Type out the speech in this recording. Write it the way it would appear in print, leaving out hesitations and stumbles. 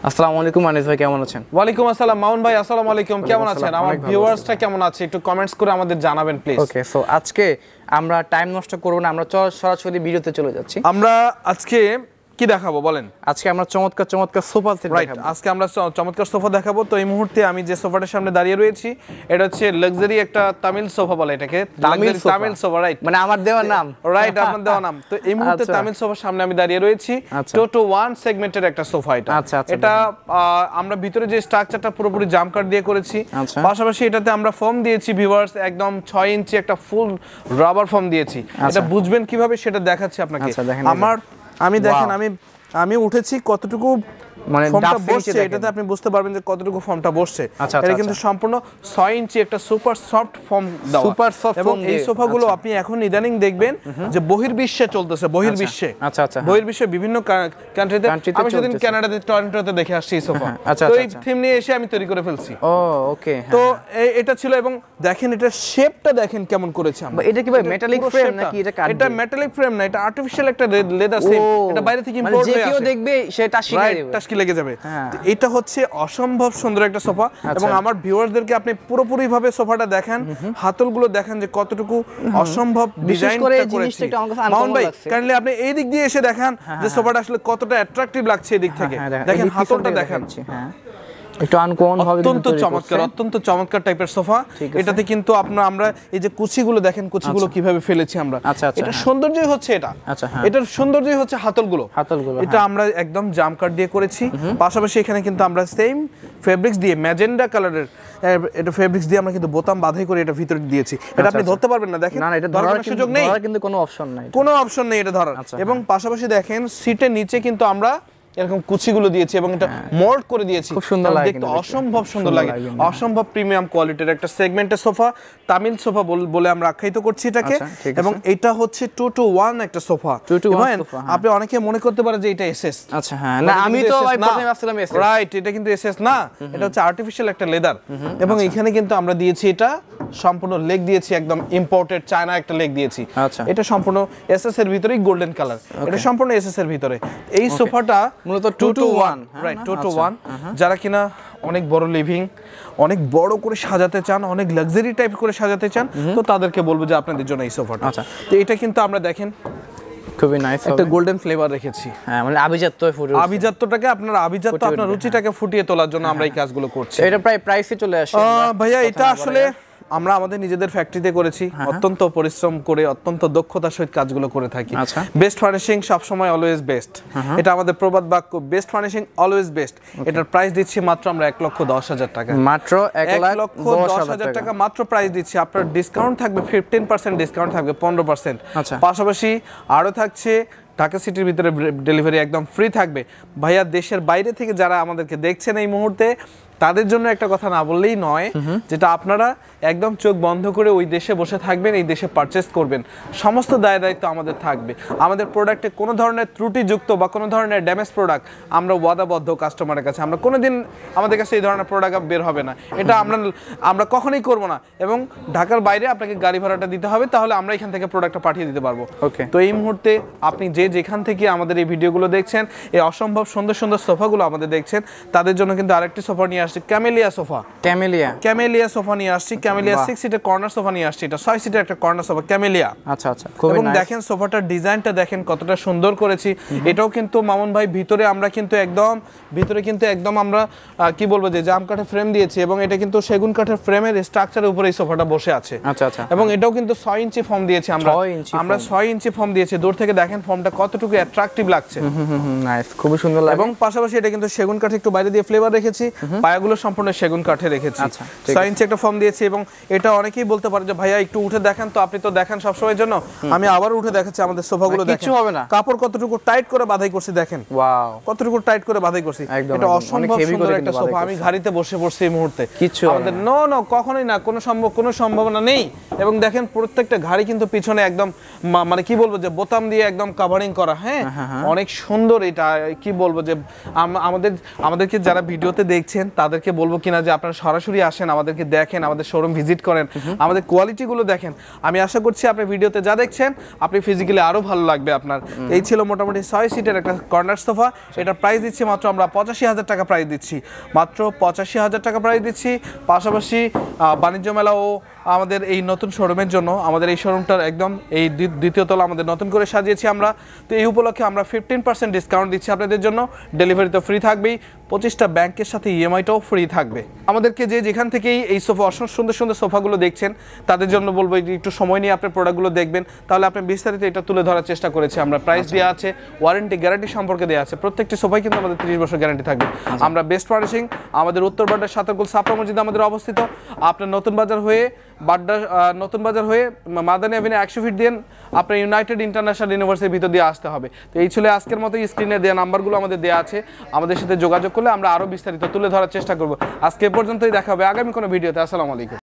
আসসালামু আলাইকুম আনিস ভাই, কেমন আছেন? ওয়ালাইকুম আসসালাম মামুন ভাই, আসসালামু আলাইকুম। কেমন আছেন? আমার ভিউয়ার্সটা কেমন আছে একটু কমেন্টস করে আমাদের জানাবেন প্লিজ। ওকে, সো আজকে আমরা টাইম নষ্ট করব না, আমরা সরাসরি ভিডিওতে চলে যাচ্ছি। আমরা আজকে কি দেখাবো বলেন? আজকে আমরা চমৎকার সোফা সেট দেখাবো। আজকে আমরা চমৎকার সোফা দেখাবো। তো এই মুহূর্তে আমি যে সোফাটার সামনে দাঁড়িয়ে রয়েছি এটা হচ্ছে লাক্সারি একটা তামিল সোফা বলে এটাকে, তামিল সোফা, রাইট? মানে আমার দেওয়া নাম, রাইট, আপনার দেওয়া নাম। তো এই মুহূর্তে তামিল সোফার সামনে আমি দাঁড়িয়ে রয়েছি। টোটো 1 সেগমেন্টের একটা সোফা এটা। এটা আমরা ভিতরে যে স্ট্রাকচারটা পুরোপুরি জাম কাট দিয়ে করেছি, পাশাপাশি এটাতে আমরা ফোম দিয়েছি ভিউয়ার্স, একদম 6 ইঞ্চি একটা ফুল রাবার ফোম দিয়েছি। এটা বুঝবেন কিভাবে সেটা দেখাচ্ছি আপনাকে। আমি দেখেন আমি উঠেছি কতটুকু মানে ফর্মটা বসছে, এটাতে আপনি বুঝতে পারবেন যে কতটুকু ফর্মটা বসছে। এটা কিন্তু সম্পূর্ণ 6 ইঞ্চি একটা সুপার সফট ফর্ম দেওয়া, সুপার সফট। এবং এই সোফাগুলো আপনি এখন ইদানিং দেখবেন যে বহির্বিশ্বে চলতেছে, বহির্বিশ্বে বহির্বিশ্বে বিভিন্ন কান্ট্রিতে। আমি সেদিন কানাডাতে টরন্টোতে দেখে আসছি এই সোফা। তো এই থিম নিয়ে এসে আমি তৈরি করে ফেলছি। ও ওকে, তো এটা ছিল। এবং দেখেন এটা শেপটা দেখেন কেমন করেছে আমরা। এটা কি ভাই মেটালিক ফ্রেম নাকি এটা কাঠ? এটা মেটালিক ফ্রেম না, এটা আর্টিফিশিয়াল একটা লেদার শেপ। এটা বাইরে থেকে ইম্পোর্ট হয়ে আসে, যে কেউ দেখবে সেটা টাস্কি লেগে যাবে। এটা হচ্ছে অসম্ভব সুন্দর একটা সোফা। এবং আমার ভিউয়ারদেরকে আপনি পুরোপুরি ভাবে সোফাটা দেখেন, হাতলগুলো দেখেন যে কতটুকু অসম্ভব ডিজাইনটা করেছে। মাউন্ট ভাই কাইন্ডলি আপনি এই দিক দিয়ে এসে দেখেন যে সোফাটা আসলে কতটা অ্যাট্রাকটিভ লাগছে এই দিক থেকে। দেখেন হাতলটা দেখেন, একটু আনকমন ভাবে অত্যন্ত চমৎকার টাইপের সোফা। এটাতে কিন্তু আমরা এই যে কুচিগুলো দেখেন, কুচিগুলো কিভাবে ফেলেছি আমরা। এটা সৌন্দর্যই হচ্ছে এটার সৌন্দর্যই হচ্ছে হাতলগুলো। এটা আমরা একদম জাম কাট দিয়ে করেছি। পাশাপাশি এখানে কিন্তু আমরা সেম ফেব্রিক্স দিয়ে ম্যাজেন্ডা কালারের এটা ফেব্রিক্স দিয়ে আমরা কিন্তু বোতাম বাঁধাই করে এটা ভিতরে দিয়েছি। এটা আপনি ধরতে পারবেন না, দেখেন। না, এটা ধরার সুযোগ নেই, কিন্তু কোনো অপশন নেই এটা ধরার। এবং পাশাপাশি দেখেন সিটের নিচে কিন্তু আমরা এরকম কুচিগুলো দিয়েছি এবং এটা মোল্ড করে দিয়েছি। খুব সুন্দর লাগে, দেখতে অসম্ভব সুন্দর লাগে। অসম্ভব প্রিমিয়াম কোয়ালিটির একটা সেগমেন্টের সোফা, তামিল সোফা বলে আমরা আখ্যায়িত করছি এটাকে। এবং এটা হচ্ছে 2-to-1 একটা সোফা। আপনি অনেকে মনে করতে পারেন যে এটা এসএস। আচ্ছা, হ্যাঁ, না আমি তো ভাই প্রথমে ভাবছিলাম এসএস। রাইট, এটা কিন্তু এসএস না, এটা হচ্ছে আর্টিফিশিয়াল একটা লেদার। এবং এখানে কিন্তু আমরা দিয়েছি এটা সম্পূর্ণ লেগ দিয়েছি, একদম ইম্পোর্টেড চায়না একটা লেগ দিয়েছি। এটা সম্পূর্ণ এসএস এর ভিতরেই গোল্ডেন কালার। এটা সম্পূর্ণ এসএস এর ভিতরে। এই সোফাটা মূলত 2-to-1, রাইট, 2-to-1। যারা কিনা অনেক বড় লিভিং, অনেক বড় করে সাজাতে চান, অনেক লাক্সারি টাইপ করে সাজাতে চান, তো তাদেরকে বলবো যে আপনাদের জন্য এই সোফাটা। তো এটা কিন্তু আমরা দেখেন খুবই নাইস একটা গোল্ডেন ফ্লেভার রেখেছি। হ্যাঁ, মানে আভিজাত্যটাকে আপনার রুচিটাকে ফুটিয়ে তোলার জন্য আমরা এই কাজগুলো করছি। এটা প্রায় প্রাইসে চলে আসে ভাইয়া। এটা আসলে আমরা আমাদের নিজেদের ফ্যাক্টরিতে করেছি, অত্যন্ত পরিশ্রম করে অত্যন্ত দক্ষতার সহিত কাজগুলো করে থাকি। বেস্ট ফার্নিশিং সব সময় অলওয়েজ বেস্ট, এটা আমাদের প্রবাদ বাক্য। Best furnishing always best. এটার প্রাইস দিচ্ছি মাত্র আমরা 1,10,000 টাকা। মাত্র 1,10,000 টাকা মাত্র প্রাইস দিচ্ছি। আপনার ডিসকাউন্ট থাকবে 15% ডিসকাউন্ট থাকবে, 15%। পাশাপাশি আরো থাকছে ঢাকা সিটির ভিতরে ডেলিভারি একদম ফ্রি থাকবে। ভাইয়া দেশের বাইরে থেকে যারা আমাদেরকে দেখছেন এই মুহূর্তে, তাদের জন্য একটা কথা না বললেই নয়, যেটা আপনারা একদম চোখ বন্ধ করে ওই দেশে বসে থাকবেন, এই দেশে পারচেস করবেন, সমস্ত দায় দায়িত্ব আমাদের থাকবে। আমাদের প্রোডাক্টে কোনো ধরনের ত্রুটিযুক্ত বা কোনো ধরনের ড্যামেজ প্রোডাক্ট আমরা ওয়াদাবদ্ধ কাস্টমারের কাছে, আমরা কোনোদিন আমাদের কাছে এই ধরনের প্রোডাক্ট বের হবে না। এটা আমরা কখনোই করব না। এবং ঢাকার বাইরে আপনাকে গাড়ি ভাড়াটা দিতে হবে, তাহলে আমরা এখান থেকে প্রোডাক্টটা পাঠিয়ে দিতে পারবো। তো এই মুহূর্তে আপনি যেখান থেকে আমাদের এই ভিডিওগুলো দেখছেন, এই অসম্ভব সুন্দর সুন্দর সোফাগুলো আমাদের দেখছেন, তাদের জন্য কিন্তু আরেকটি সোফা নিয়ে আসছি, ক্যামেলিয়া সোফা। ক্যামেলিয়া সোফা নিয়ে আসছি, ক্যামেলিয়া 6 সিটের কর্নার সোফা নিয়ে আসছি। এটা 6 সিটের একটা কর্নার সোফা ক্যামেলিয়া। এবং দেখেন সোফাটার ডিজাইনটা দেখেন কতটা সুন্দর করেছি। এটাও কিন্তু মামুন ভাই ভিতরে কিন্তু একদম আমরা কি বলবো যে জাম কাঠের ফ্রেম দিয়েছি, এবং এটা কিন্তু সেগুন কাঠের ফ্রেমের স্ট্রাকচারের উপরে এই সোফাটা বসে আছে। এবং এটাও কিন্তু 6 ইঞ্চি ফর্ম দিয়েছি আমরা 6 ইঞ্চি ফর্ম দিয়েছি। দূর থেকে দেখেন ফর্মটা কতটুকু অ্যাট্রাকটিভ লাগছে। নাইস, খুব সুন্দর লাগে। এবং পাশাপাশি এটা কিন্তু সেগুন কাঠে একটু বাইরে দিয়ে ফ্লেভার রেখেছি, পায়াগুলো সম্পূর্ণ সেগুন কাঠে রেখেছি। 6 ইঞ্চি একটা ফর্ম দিয়েছি। এবং এটা অনেকেই বলতে পারে যে ভাইয়া একটু উঠে দেখান, তো আপনি তো দেখান সবসময়ের জন্য, আমি আবার উঠে দেখাচ্ছি আমাদের সোফাগুলো। কিছু হবে না, কাপড় কতটুকু টাইট করে বাঁধাই করছি দেখেন। ওয়াও, কতটুকু টাইট করে বাঁধাই করছি। এটা অসম্ভব সুন্দর একটা সোফা। আমি গাড়িতে বসে পড়ছি এই মুহূর্তে। আমাদের নো কখনোই না, কোনো সম্ভাবনা নেই। এবং দেখেন প্রত্যেকটা গাড়ি কিন্তু পিছনে একদম মানে কি বলবো যে বোতাম দিয়ে একদম কভারিং করা। হ্যাঁ, অনেক সুন্দর। এটা কি বলবো যে আমাদেরকে যারা ভিডিওতে দেখছেন তাদেরকে বলবো কিনা যে আপনারা সরাসরি আসেন, আমাদেরকে দেখেন, আমাদের শোরুম ভিজিট করেন, আমাদের কোয়ালিটিগুলো দেখেন। আমি আশা করছি আপনি ভিডিওতে যা দেখছেন আপনি ফিজিক্যালি আরো ভালো লাগবে আপনার। এই ছিল মোটামুটি 6 সিটের একটা কর্নার সোফা। এটা প্রাইস দিচ্ছি মাত্র আমরা 85,000 টাকা প্রাইস দিচ্ছি, মাত্র 85,000 টাকা প্রাইস দিচ্ছি। পাশাপাশি বাণিজ্য মেলা ও আমাদের এই নতুন শোরুমের জন্য আমাদের এই শোরুমটার একদম এই দ্বিতীয় তলা আমাদের নতুন করে সাজিয়েছি আমরা। তো এই উপলক্ষে আমরা 15% ডিসকাউন্ট দিচ্ছি আপনাদের জন্য। ডেলিভারি তো ফ্রি থাকবেই, 25টা ব্যাংকের সাথে ইএমআইটাও ফ্রি থাকবে। আমাদেরকে যেখান থেকেই এই সোফা সুন্দর সুন্দর সোফাগুলো দেখছেন তাদের জন্য বলবো একটু সময় নিয়ে আপনার প্রোডাক্টগুলো দেখবেন, তাহলে আপনি বিস্তারিত এটা তুলে ধরার চেষ্টা করেছি আমরা। প্রাইস দেওয়া আছে, ওয়ারেন্টি গ্যারান্টি সম্পর্কে দেওয়া আছে। প্রত্যেকটি সোফাই কিন্তু আমাদের 30 বছর গ্যারান্টি থাকবে। আমরা বেস্ট ফার্নিশিং, আমাদের উত্তরবাড্ডার সাতারকুল সাফরা মসজিদে আমাদের অবস্থিত। আপনার নতুন বাজার হয়ে নতুন বাজার হয়ে মাদানী অ্যাভিনিউ 100 ফিট দিয়ে আপনার ইউনাইটেড ইন্টারন্যাশনাল ইউনিভার্সিটির ভিতর দিয়ে আসতে হবে। তো এই ছিল আজকের মতো, স্ক্রিনে দেওয়া নাম্বারগুলো আমাদের দেওয়া আছে, আমাদের সাথে যোগাযোগ করলে আমরা আরো বিস্তারিত তুলে ধরার চেষ্টা করব। আজকে পর্যন্তই, দেখা হবে আগামী কোনো ভিডিওতে। আসসালামু আলাইকুম।